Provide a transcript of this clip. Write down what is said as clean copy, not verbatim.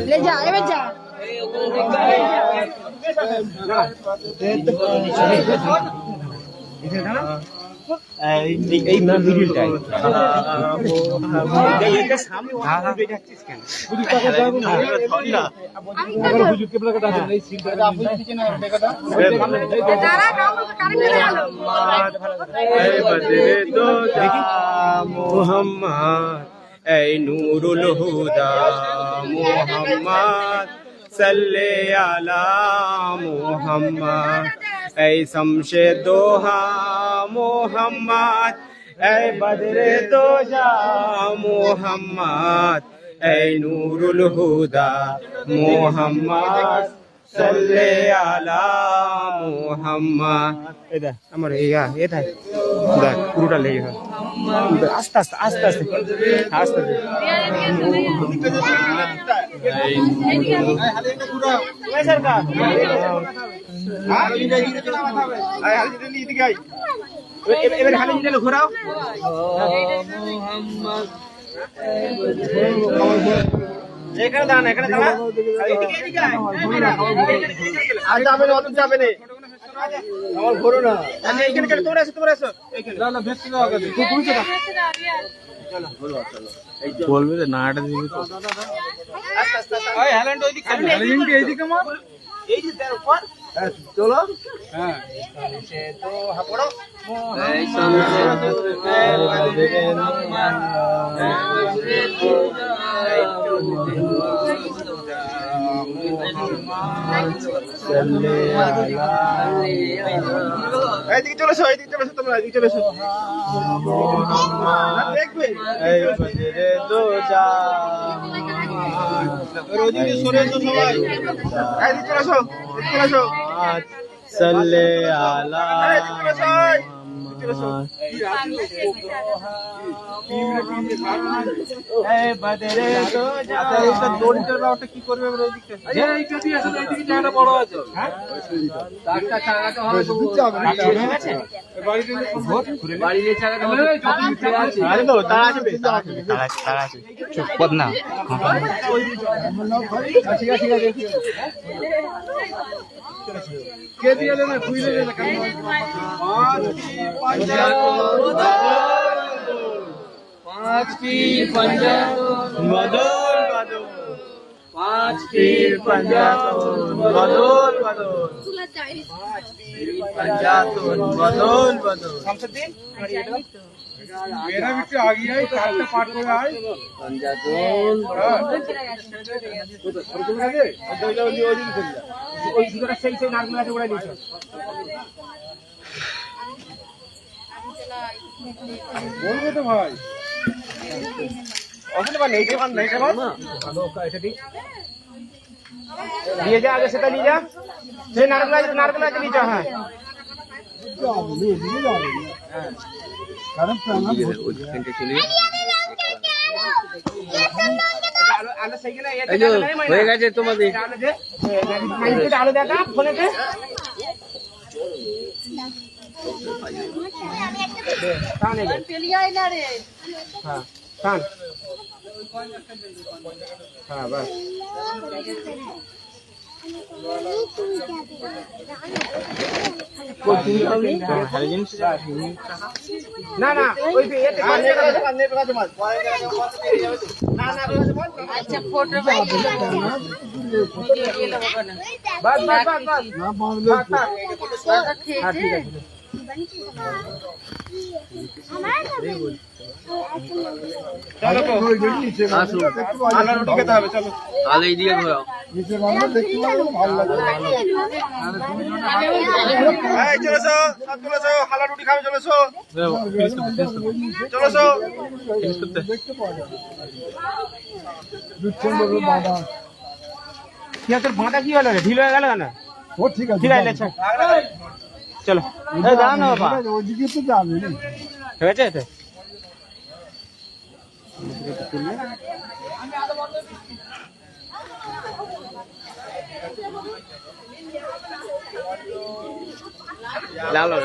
ले जा एबे जा এই না ভিডিওটাই এইটা সামনে ওই যাচ্ছিস কেন বুঝি টাকা দাও না ঠান্ডা আমি বুঝি কেবলা কাটা আছে এই সিনটা আপনি দিকে না টাকাটা তারা কাম কারেন্ট গেল এই বদরে তো মুহাম্মদ এই নূরুল হুদা মুহাম্মদ সাল্লি আলা মুহাম্মদ এই শমশে দোহা মুহাম্মদ এই বদরে দোজা মুহাম্মদ এই নূরুল হুদা মুহাম্মদ সাল্লি আলা মুহাম্মদ এটা আমার এটা দেখ পুরোটা লেগে হয় আস্তে আস্তে আস্তে আস্তে আস্তে এবার হালি দিলে ঘোরাও এখানে দাঁড়ান এখানে দাঁড়ান আর যাবে না অত যাবে না আমার ঘোরো না আচ্ছা এইখানে কেন তোমরা এসো এইখানে না না বেশি না আগে তুই বুঝছ না চলো ঘোরো চলো বলবে যে নাটা দিবি তো আস্তে আস্তে ওই হ্যালেন্ড ওই দিকে হ্যালেন্ড এই দিকে মার এই যে তার উপর চলো হ্যাঁ সে তো হাপড়ো এই সামনে এইদিকে চলে এসো তোমরা এইদিকে চলে এসো দেখবে এই বজরে দো যা রোজিকে সরে এসো সবাই এইদিকে চলে এসো সাল্লে আলা কি করবে বড় আছে না ঠিক আছে কে দিয়ে না খুইলে না पाँच पीर पंजातन बदल बदल पाँच पीर पंजातन बदल बदल पाँच पीर पंजातन बदल बदल शमसुद्दीन मेरा बिट्टू आ गया है काटना पाठ को आए पंजातन तुम लगे दो जाओ लियो जी कर जा ওই সুতরাং সেই সেই নারকেল গাছে উড়াই দিয়েছে বলবো তো ভাই আসলে বা নেই বান নেই বান এটা দি নিয়ে যা আগে সেটা নিয়ে যা সেই নারকেল গাছে নিয়ে যা হ্যাঁ কারণ প্রাণ ওইখানটা চলে হয়ে গেছে তোমাদের আলো দেখা ফোনেতে হ্যাঁ বাস না না ওই এতে কাছে মাছ না না আচ্ছা ফটো ভিডিও দিয়ে দেবো না বাস বাস বাস বাস না বাঁধলে দাদা খেয়েছে চলো তো আলা রুটি খেতে হবে চলো তাহলে এই দিকে ঘোরাও নিচে বাঁধলে দেখতে পারো ভালো লাগে এই চলেছো সব চলেছো হালা রুটি খাবে চলেছো চলেছো দেখতে পাওয়া যাবে দুধ বাঁধা কি তোর বাঁধা কি হলো রে ঢিল হয়ে গেল না ও ঠিক আছে ঠিক আছে আচ্ছা চলো এই দাঁড়ান না বাবা ওইদিকে তো যাবে না ঠিক আছে তো লালো